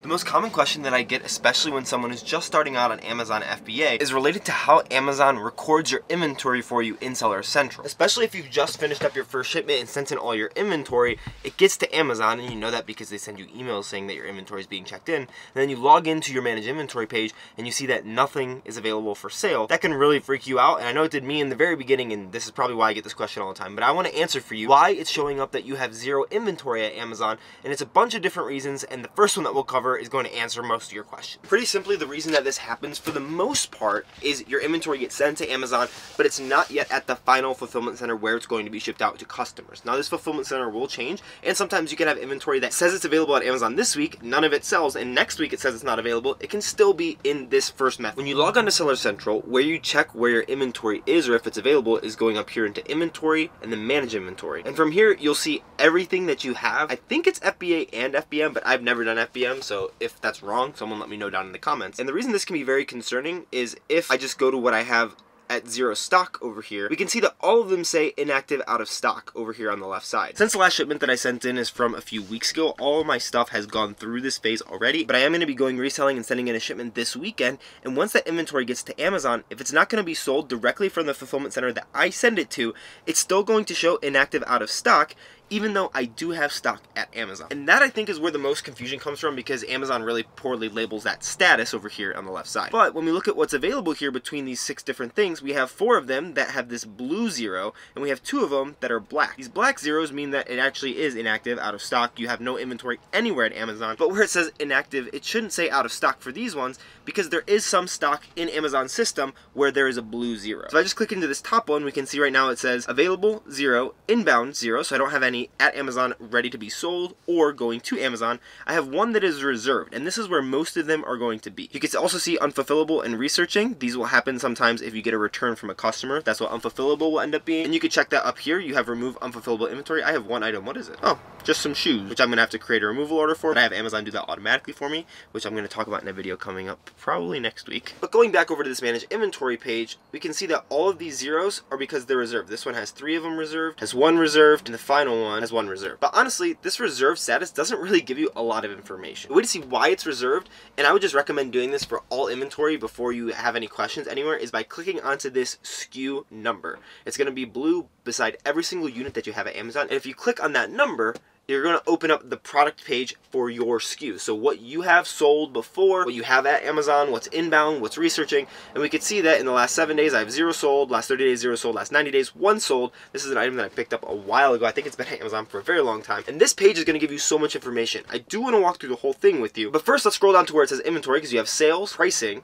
The most common question that I get, especially when someone is just starting out on Amazon FBA, is related to how Amazon records your inventory for you in Seller Central. Especially if you've just finished up your first shipment and sent in all your inventory, it gets to Amazon, and you know that because they send you emails saying that your inventory is being checked in, and then you log into your Manage Inventory page and you see that nothing is available for sale. That can really freak you out, and I know it did me in the very beginning, and this is probably why I get this question all the time, but I want to answer for you why it's showing up that you have zero inventory at Amazon, and it's a bunch of different reasons, and the first one that we'll cover is going to answer most of your questions. Pretty simply, the reason that this happens for the most part is your inventory gets sent to Amazon, but it's not yet at the final fulfillment center where it's going to be shipped out to customers. Now, this fulfillment center will change, and sometimes you can have inventory that says it's available at Amazon this week, none of it sells, and next week it says it's not available. It can still be in this first method. When you log on to Seller Central, where you check where your inventory is or if it's available is going up here into Inventory and then Manage Inventory. And from here, you'll see everything that you have. I think it's FBA and FBM, but I've never done FBM, so if that's wrong, someone let me know down in the comments. And the reason this can be very concerning is if I just go to what I have at zero stock over here, we can see that all of them say inactive out of stock over here on the left side. Since the last shipment that I sent in is from a few weeks ago, all of my stuff has gone through this phase already, but I am going to be going reselling and sending in a shipment this weekend, and once that inventory gets to Amazon, if it's not going to be sold directly from the fulfillment center that I send it to, it's still going to show inactive out of stock, even though I do have stock at Amazon. And that, I think, is where the most confusion comes from, because Amazon really poorly labels that status over here on the left side. But when we look at what's available here between these 6 different things, we have 4 of them that have this blue 0, and we have 2 of them that are black. These black zeros mean that it actually is inactive, out of stock. You have no inventory anywhere at Amazon. But where it says inactive, it shouldn't say out of stock for these ones, because there is some stock in Amazon's system where there is a blue 0. So if I just click into this top one, we can see right now it says available 0, inbound 0, so I don't have any at Amazon ready to be sold or going to Amazon. I have 1 that is reserved, and this is where most of them are going to be. You can also see unfulfillable and researching. These will happen sometimes if you get a return from a customer. That's what unfulfillable will end up being. And you can check that up here. You have remove unfulfillable inventory. I have 1 item. What is it? Oh, just some shoes, which I'm going to have to create a removal order for. But I have Amazon do that automatically for me, which I'm going to talk about in a video coming up probably next week. But going back over to this Manage Inventory page, we can see that all of these zeros are because they're reserved. This one has 3 of them reserved, has 1 reserved, and the final one has 1 reserved. But honestly, this reserved status doesn't really give you a lot of information. The way to see why it's reserved, and I would just recommend doing this for all inventory before you have any questions anywhere, is by clicking onto this SKU number. It's going to be blue beside every single unit that you have at Amazon, and if you click on that number, you're going to open up the product page for your SKU. So what you have sold before, what you have at Amazon, what's inbound, what's researching, and we could see that in the last 7 days I have 0 sold, last 30 days 0 sold, last 90 days 1 sold. This is an item that I picked up a while ago. I think it's been at Amazon for a very long time. And this page is going to give you so much information. I do want to walk through the whole thing with you, but first let's scroll down to where it says inventory, because you have sales, pricing,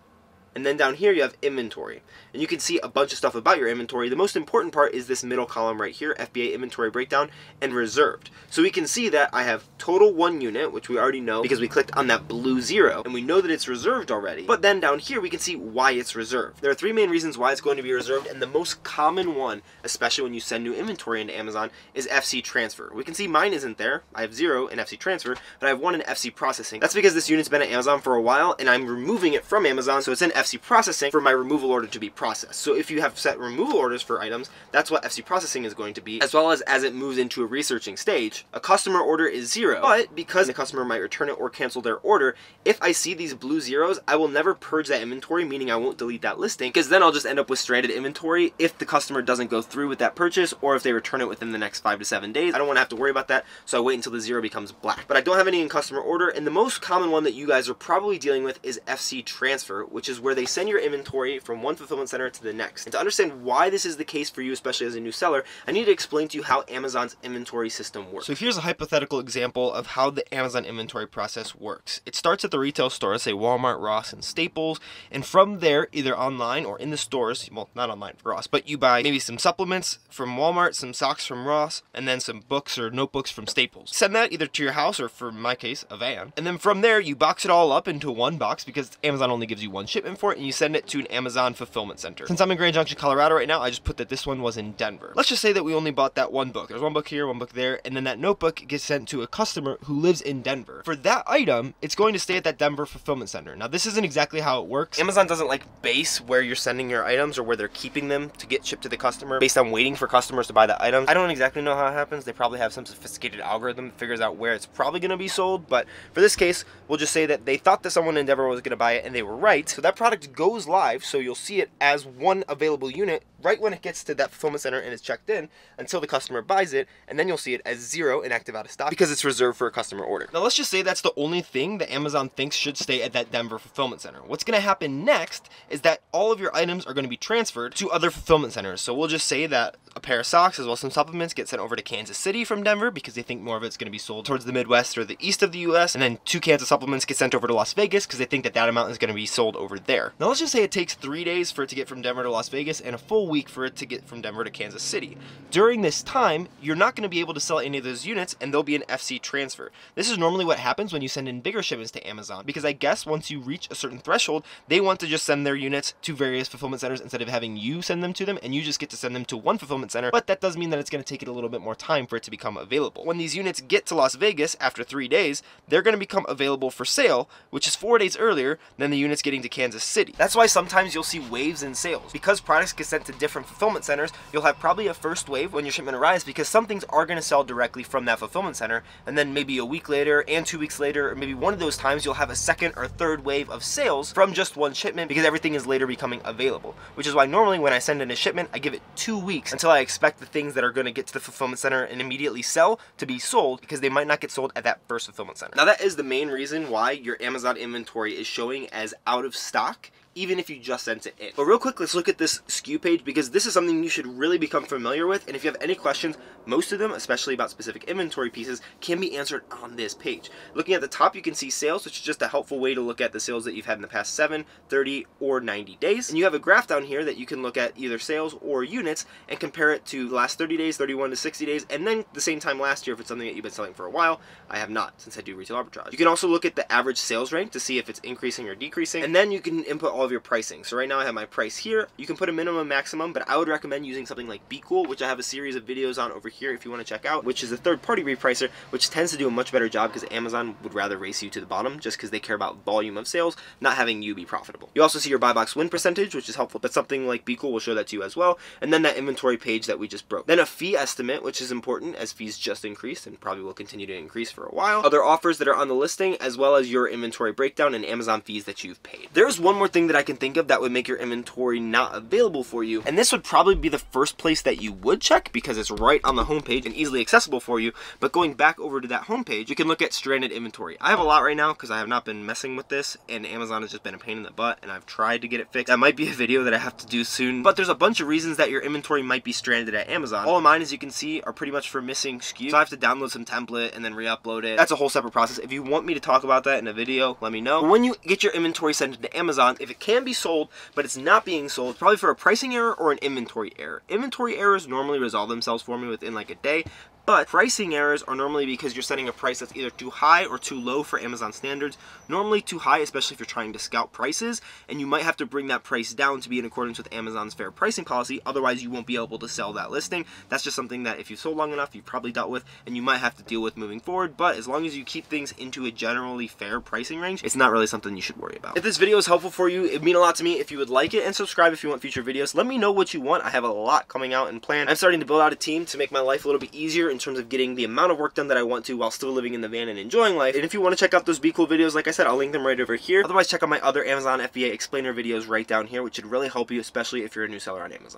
and then down here you have inventory. And you can see a bunch of stuff about your inventory. The most important part is this middle column right here, FBA inventory breakdown, and reserved. So we can see that I have total 1 unit, which we already know because we clicked on that blue 0, and we know that it's reserved already. But then down here we can see why it's reserved. There are 3 main reasons why it's going to be reserved, and the most common one, especially when you send new inventory into Amazon, is FC transfer. We can see mine isn't there. I have 0 in FC transfer, but I have 1 in FC processing. That's because this unit's been at Amazon for a while, and I'm removing it from Amazon, so it's in FC processing for my removal order to be processed. So if you have set removal orders for items, that's what FC processing is going to be, as well as it moves into a researching stage. A customer order is 0, but because the customer might return it or cancel their order, if I see these blue zeros, I will never purge that inventory, meaning I won't delete that listing, because then I'll just end up with stranded inventory if the customer doesn't go through with that purchase, or if they return it within the next 5 to 7 days. I don't want to have to worry about that, so I wait until the 0 becomes black. But I don't have any in customer order, and the most common one that you guys are probably dealing with is FC transfer, which is where they send your inventory from one fulfillment center to the next. And to understand why this is the case for you, especially as a new seller, I need to explain to you how Amazon's inventory system works. So here's a hypothetical example of how the Amazon inventory process works. It starts at the retail stores, say Walmart, Ross, and Staples, and from there, either online or in the stores, well, not online for Ross, but you buy maybe some supplements from Walmart, some socks from Ross, and then some books or notebooks from Staples. Send that either to your house or, for my case, a van. And then from there, you box it all up into one box, because Amazon only gives you 1 shipment for, and you send it to an Amazon fulfillment center. Since I'm in Grand Junction, Colorado right now, I just put that this one was in Denver. Let's just say that we only bought that one book. There's one book here, one book there, and then that notebook gets sent to a customer who lives in Denver. For that item, it's going to stay at that Denver fulfillment center. Now, this isn't exactly how it works. Amazon doesn't like base where you're sending your items or where they're keeping them to get shipped to the customer based on waiting for customers to buy the items. I don't exactly know how it happens. They probably have some sophisticated algorithm that figures out where it's probably going to be sold, but for this case, we'll just say that they thought that someone in Denver was going to buy it, and they were right. So that product goes live, so you'll see it as one available unit right when it gets to that fulfillment center and is checked in until the customer buys it, and then you'll see it as 0 inactive out of stock because it's reserved for a customer order. Now let's just say that's the only thing that Amazon thinks should stay at that Denver fulfillment center. What's going to happen next is that all of your items are going to be transferred to other fulfillment centers. So we'll just say that a pair of socks as well as some supplements get sent over to Kansas City from Denver because they think more of it's going to be sold towards the Midwest or the east of the US, and then 2 cans of supplements get sent over to Las Vegas because they think that that amount is going to be sold over there. Now let's just say it takes 3 days for it to get from Denver to Las Vegas and a full week for it to get from Denver to Kansas City. During this time, you're not going to be able to sell any of those units, and there'll be an FC transfer. This is normally what happens when you send in bigger shipments to Amazon, because I guess once you reach a certain threshold, they want to just send their units to various fulfillment centers instead of having you send them to them, and you just get to send them to one fulfillment center, but that does mean that it's going to take it a little bit more time for it to become available. When these units get to Las Vegas after 3 days, they're going to become available for sale, which is 4 days earlier than the units getting to Kansas City. That's why sometimes you'll see waves in sales. Because products get sent to different fulfillment centers, you'll have probably a first wave when your shipment arrives because some things are going to sell directly from that fulfillment center, and then maybe a week later and 2 weeks later, or maybe one of those times, you'll have a second or third wave of sales from just one shipment because everything is later becoming available. Which is why normally when I send in a shipment, I give it 2 weeks until I expect the things that are going to get to the fulfillment center and immediately sell to be sold, because they might not get sold at that first fulfillment center. Now that is the main reason why your Amazon inventory is showing as out of stock, even if you just sent it in. But real quick, let's look at this SKU page, because this is something you should really become familiar with, and if you have any questions, most of them, especially about specific inventory pieces, can be answered on this page. Looking at the top, you can see sales, which is just a helpful way to look at the sales that you've had in the past 7, 30, or 90 days. And you have a graph down here that you can look at either sales or units and compare it to the last 30 days, 31 to 60 days, and then the same time last year if it's something that you've been selling for a while. I have not, since I do retail arbitrage. You can also look at the average sales rank to see if it's increasing or decreasing, and then you can input all of your pricing. So right now I have my price here. You can put a minimum, maximum, but I would recommend using something like BeCool, which I have a series of videos on over here if you want to check out, which is a third-party repricer, which tends to do a much better job because Amazon would rather race you to the bottom just because they care about volume of sales, not having you be profitable. You also see your buy box win percentage, which is helpful, but something like BeCool will show that to you as well, and then that inventory page that we just broke. Then a fee estimate, which is important as fees just increased and probably will continue to increase for a while. Other offers that are on the listing, as well as your inventory breakdown and Amazon fees that you've paid. There's one more thing that I can think of that would make your inventory not available for you, and this would probably be the first place that you would check because it's right on the homepage and easily accessible for you. But going back over to that homepage, you can look at stranded inventory. I have a lot right now because I have not been messing with this, and Amazon has just been a pain in the butt, and I've tried to get it fixed. That might be a video that I have to do soon, but there's a bunch of reasons that your inventory might be stranded at Amazon. All of mine, as you can see, are pretty much for missing SKUs, so I have to download some template and then re-upload it. That's a whole separate process. If you want me to talk about that in a video, let me know. But when you get your inventory sent into Amazon, if it can be sold, but it's not being sold, probably for a pricing error or an inventory error. Inventory errors normally resolve themselves for me within like a day, but pricing errors are normally because you're setting a price that's either too high or too low for Amazon standards. Normally too high, especially if you're trying to scout prices, and you might have to bring that price down to be in accordance with Amazon's fair pricing policy, otherwise you won't be able to sell that listing. That's just something that if you've sold long enough, you've probably dealt with, and you might have to deal with moving forward, but as long as you keep things into a generally fair pricing range, it's not really something you should worry about. If this video is helpful for you, it'd mean a lot to me if you would like it, and subscribe if you want future videos. Let me know what you want. I have a lot coming out and planned. I'm starting to build out a team to make my life a little bit easier in terms of getting the amount of work done that I want to while still living in the van and enjoying life. And if you want to check out those BeCool videos, like I said, I'll link them right over here. Otherwise, check out my other Amazon FBA explainer videos right down here, which should really help you, especially if you're a new seller on Amazon.